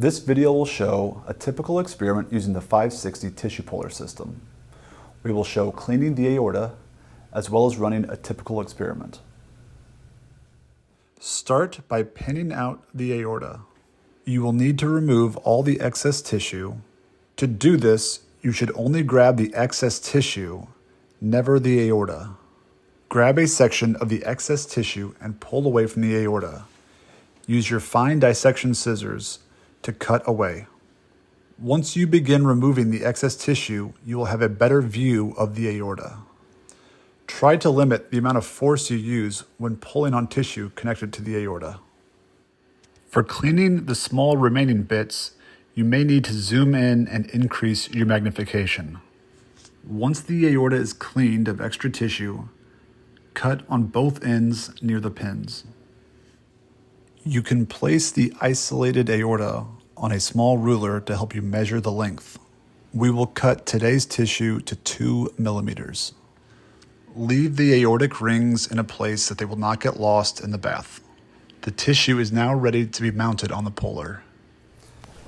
This video will show a typical experiment using the 560 tissue puller system. We will show cleaning the aorta as well as running a typical experiment. Start by pinning out the aorta. You will need to remove all the excess tissue. To do this, you should only grab the excess tissue, never the aorta. Grab a section of the excess tissue and pull away from the aorta. Use your fine dissection scissors to cut away. Once you begin removing the excess tissue, you will have a better view of the aorta. Try to limit the amount of force you use when pulling on tissue connected to the aorta. For cleaning the small remaining bits, you may need to zoom in and increase your magnification. Once the aorta is cleaned of extra tissue, cut on both ends near the pins. You can place the isolated aorta on a small ruler to help you measure the length. We will cut today's tissue to 2 millimeters. Leave the aortic rings in a place that they will not get lost in the bath. The tissue is now ready to be mounted on the puller.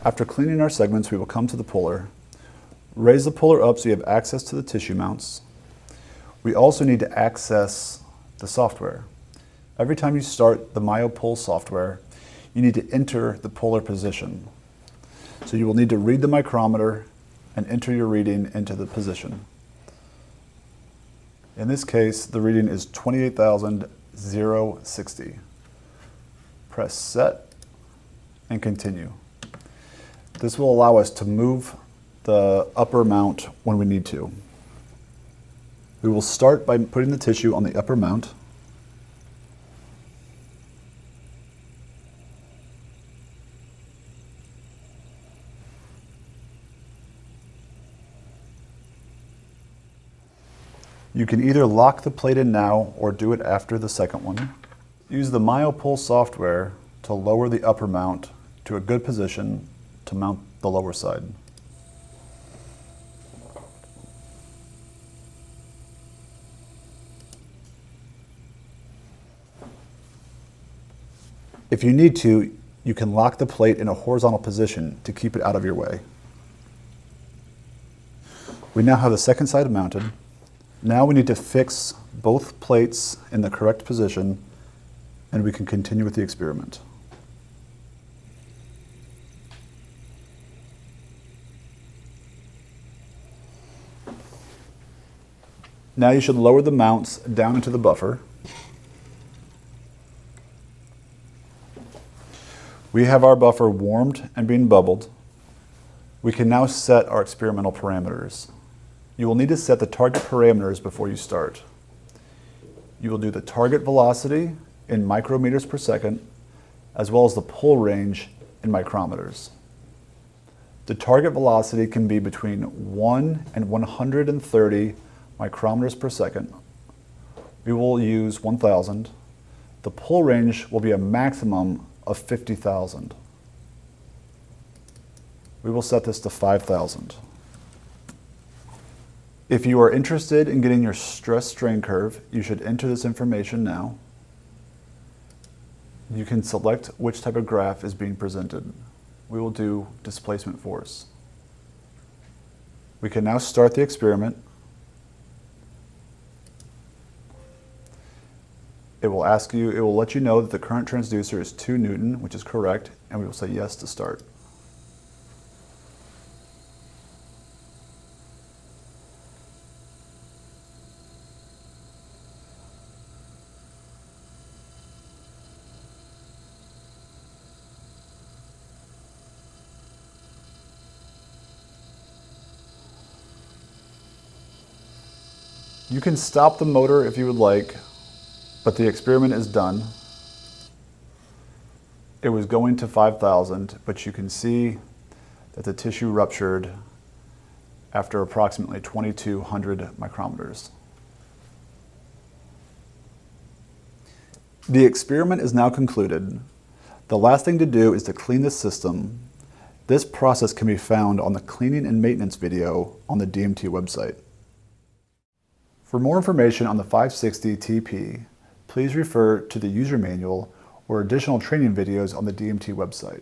After cleaning our segments, we will come to the puller. Raise the puller up so you have access to the tissue mounts. We also need to access the software. Every time you start the MyoPull software, you need to enter the puller position. So you will need to read the micrometer and enter your reading into the position. In this case, the reading is 28,060. Press set and continue. This will allow us to move the upper mount when we need to. We will start by putting the tissue on the upper mount. You can either lock the plate in now or do it after the second one. Use the MyoPull software to lower the upper mount to a good position to mount the lower side. If you need to, you can lock the plate in a horizontal position to keep it out of your way. We now have the second side mounted. Now we need to fix both plates in the correct position, and we can continue with the experiment. Now you should lower the mounts down into the buffer. We have our buffer warmed and being bubbled. We can now set our experimental parameters. You will need to set the target parameters before you start. You will do the target velocity in micrometers per second, as well as the pull range in micrometers. The target velocity can be between 1 and 130 micrometers per second. We will use 1,000. The pull range will be a maximum of 50,000. We will set this to 5,000. If you are interested in getting your stress strain curve, you should enter this information now. You can select which type of graph is being presented. We will do displacement force. We can now start the experiment. It will let you know that the current transducer is 2 Newton, which is correct, and we will say yes to start. You can stop the motor if you would like, but the experiment is done. It was going to 5,000, but you can see that the tissue ruptured after approximately 2,200 micrometers. The experiment is now concluded. The last thing to do is to clean the system. This process can be found on the cleaning and maintenance video on the DMT website. For more information on the 560 TP, please refer to the user manual or additional training videos on the DMT website.